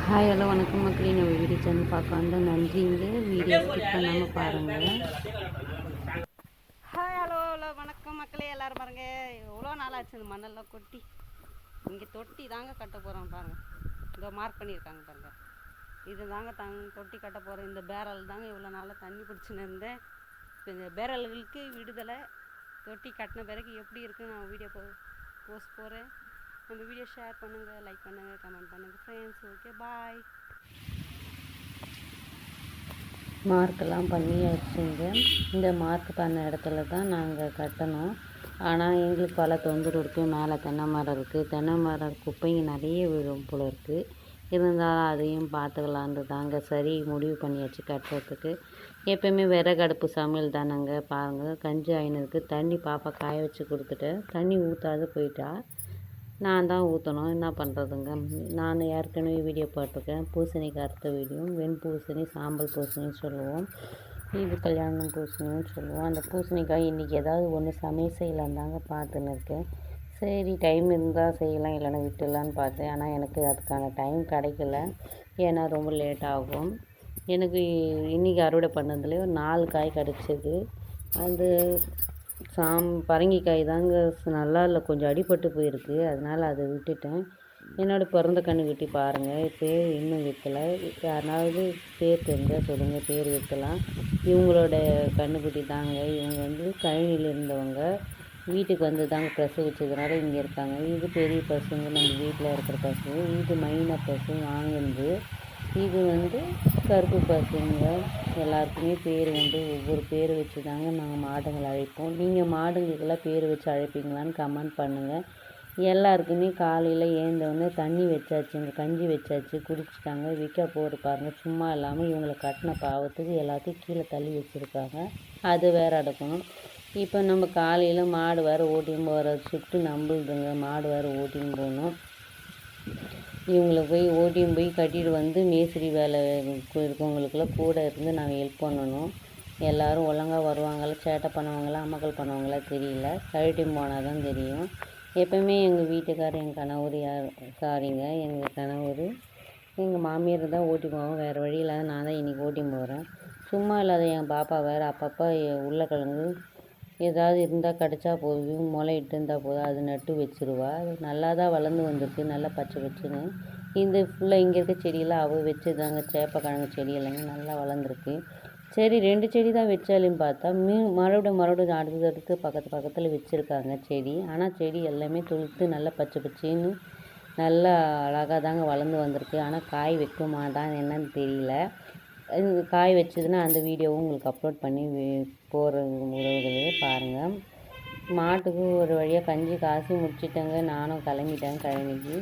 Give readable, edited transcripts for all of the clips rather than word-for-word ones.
Hi hello வணக்கம் மக்களே. நம்ம வீடியோ சேனல் பார்க்க வந்தால் நன்றிங்க. வீடியோ ஸ்கிப் பண்ணாமல் பாருங்கள். ஹாய் ஹலோ ஹலோ வணக்கம் மக்களே. எல்லோரும் பாருங்கள், எவ்வளோ நாளாச்சு இந்த மண்ணெல்லாம் கொட்டி இங்கே தொட்டி தாங்க கட்ட போகிறோம். பாருங்கள், இதோ மார்க் பண்ணியிருக்காங்க பாருங்கள். இது தாங்க தொட்டி கட்ட போகிறோம். இந்த பேரல் தாங்க இவ்வளோ நாளாக தண்ணி பிடிச்சின்னு இருந்தேன். இப்போ இந்த பேரல்களுக்கு விடுதலை. தொட்டி கட்டின பிறகு எப்படி இருக்குன்னு நான் வீடியோ போஸ்ட் போகிறேன். நம்ம வீடியோ ஷேர் பண்ணுங்கள், லைக் பண்ணுங்கள், கமெண்ட் பண்ணுங்கள் ஃப்ரெண்ட்ஸ். ஓகே, பாய். மார்க்கெல்லாம் பண்ணி வச்சுங்க. இந்த மார்க் பண்ண இடத்துல தான் நாங்கள் கட்டணும். ஆனால் எங்களுக்கு பல தொந்தரவு இருக்குது. மேலே தென்னை மரம் இருக்குது. தென்னை மரம் குப்பைங்க நிறைய விழும் போல இருக்குது. இருந்தாலும் அதையும் பார்த்துக்கலான்னு தாங்க சரி முடிவு பண்ணியாச்சு கட்டுறதுக்கு. எப்போயுமே விறகடுப்பு சமையல் தானங்க. பாருங்கள், கஞ்சி ஆயினதுக்கு தண்ணி பாப்பா காய வச்சு கொடுத்துட்டேன். தண்ணி ஊற்றாது போயிட்டா. நான் தான் ஊற்றணும். என்ன பண்ணுறதுங்க. நான் ஏற்கனவே வீடியோ போட்டிருக்கேன். பூசணிக்கு அறுத்த வீடியோ. வெண்பூசணி, சாம்பல் பூசணின்னு சொல்லுவோம். இது கல்யாணம் பூசணின்னு சொல்லுவோம். அந்த பூசணிக்காய் இன்றைக்கி ஏதாவது ஒன்று சமையல் செய்யலாம் தாங்க பார்த்துன்னு இருக்கேன். சரி, டைம் இருந்தால் செய்யலாம், இல்லைன்னா விட்டுடலான்னு பார்த்தேன். ஆனால் எனக்கு அதுக்கான டைம் கிடைக்கல. ஏன்னா ரொம்ப லேட் ஆகும். எனக்கு இன்றைக்கி அறுவடை பண்ணதுலேயே ஒரு 4 காய் கிடச்சிது. அது பரங்கிக்காய் தாங்க நல்லா இல்லை, கொஞ்சம் அடிபட்டு போயிருக்கு. அதனால் அதை விட்டுட்டேன். என்னோடய பிறந்த கன்றுக்குட்டி பாருங்கள், பேர் இன்னும் வைக்கலை. யாருனாவது பேர் தெரிஞ்சால் சொல்லுங்கள், பேர் வைக்கலாம். இவங்களோட கன்றுக்குட்டி தாங்க. இவங்க வந்து கழனியில் இருந்தவங்க வீட்டுக்கு வந்து தாங்க பிரசவிச்சதுனால இங்கே இருக்காங்க. இது பெரிய பசுங்க, நம்ம வீட்டில் இருக்கிற பசு. இது மைனா பசு வாங்கினது. இது வந்து கருப்பு பசுங்க. எல்லாருக்குமே பேர் வந்து ஒவ்வொரு பேர் வச்சு தாங்க நாங்கள் மாடுங்களை அழைப்போம். நீங்கள் மாடுங்களுக்கெல்லாம் பேர் வச்சு அழைப்பீங்களான்னு கமெண்ட் பண்ணுங்கள். எல்லாருக்குமே காலையில் ஏந்தவுடனே தண்ணி வச்சாச்சுங்க, கஞ்சி வச்சாச்சு, குடிச்சிட்டாங்க. விற்க போகிற பாருங்கள். சும்மா இல்லாமல் இவங்களை கட்டின பாவத்துக்கு எல்லாத்தையும் கீழே தள்ளி வச்சுருக்காங்க. அது வேறு அடக்கணும். இப்போ நம்ம காலையில் மாடு வேறு ஓட்டின்னு போகிற ஷிஃப்ட்டு நம்புதுங்க. மாடு வேறு ஓட்டின்னு போகணும். இவங்களை போய் ஓட்டின்னு போய் கட்டிட்டு வந்து மேஸ்திரி வேலை இருக்கவங்களுக்கெல்லாம் கூட இருந்து நாங்கள் ஹெல்ப் பண்ணணும். எல்லோரும் ஒழுங்காக வருவாங்களா, சேட்டை பண்ணுவாங்களா, அமக்கல் பண்ணுவாங்களா தெரியல. கழட்டின்னு போனால் தான் தெரியும். எப்போவுமே எங்கள் வீட்டுக்காரர், எங்கள் கணவர் எங்கள் கணவர், எங்கள் மாமியார் தான் ஓட்டி போவோம். வேறு வழி இல்லாத நான் தான் இன்றைக்கி ஓட்டின்னு போகிறேன். சும்மா இல்லாத என் பாப்பா வேறு அப்பப்போ உருளைக்கிழங்கு ஏதாவது இருந்தால் கிடச்சா போதும், முளையிட்டு இருந்தால் போதும், அது நட்டு வச்சுருவா. அது நல்லா தான் வளர்ந்து வந்திருக்கு, நல்லா பச்சை பச்சைன்னு. இந்த ஃபுல்லாக இங்கே இருக்க செடியெல்லாம் அவள் வச்சுதாங்க. சேப்பக்கிழங்கு செடி எல்லாமே நல்லா வளர்ந்துருக்கு. சரி, 2 செடி தான் வச்சாலும் பார்த்தா மறுபடியும் அடுத்தடுத்து பக்கத்தில் வச்சுருக்காங்க செடி. ஆனால் செடி எல்லாமே துளுத்து நல்லா பச்சை பச்சைன்னு நல்லா அழகாக தாங்க வளர்ந்து வந்திருக்கு. ஆனால் காய் வைக்குமாதான் என்னன்னு தெரியல. காய் வச்சதுன்னா அந்த வீடியோவும் உங்களுக்கு அப்லோட் பண்ணி போகிற உறவுகளே பாருங்கள். மாட்டுக்கு ஒரு வழியாக கஞ்சி காசி முடிச்சிட்டேங்க. நானும் கிளம்பிட்டேன் கழனிக்கு.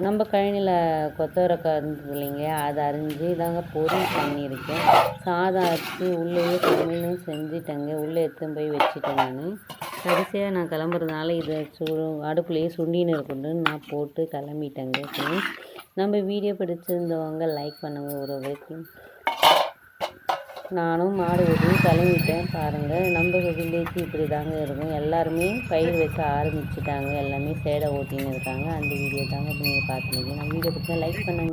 நம்ம கழனியில் கொத்தவரக்காய் இருந்தது இல்லைங்க, அதை அரிஞ்சு தாங்க பொரியல் பண்ணியிருக்கேன். சாதம் அரிசி உள்ளேயே சமையலும் செஞ்சுட்டேங்க. உள்ளே எடுத்துன்னு போய் வச்சுட்டேன். கடைசியாக நான் கிளம்புறதுனால இதை அடுப்புலேயே சுண்டின்னு இருக்குன்னு நான் போட்டு கிளம்பிட்டேங்க. நம்ம வீடியோ பிடிச்சிருந்தவங்க லைக் பண்ணுங்கள் உறவுக்கு. நானும் மாடு ஓட்டி கிளம்பிட்டேன். பாருங்கள், நம்ம வில்லேஜ் இப்படி தாங்க இருக்கும். எல்லாருமே பயிர் வைக்க ஆரம்பிச்சிட்டாங்க. எல்லாமே சேடை ஓட்டின்னு இருக்காங்க. அந்த வீடியோ தாங்க நீங்கள் பார்த்துருக்கீங்க. நம்ம வீடியோ பிடிச்சா லைக் பண்ணுங்கள்.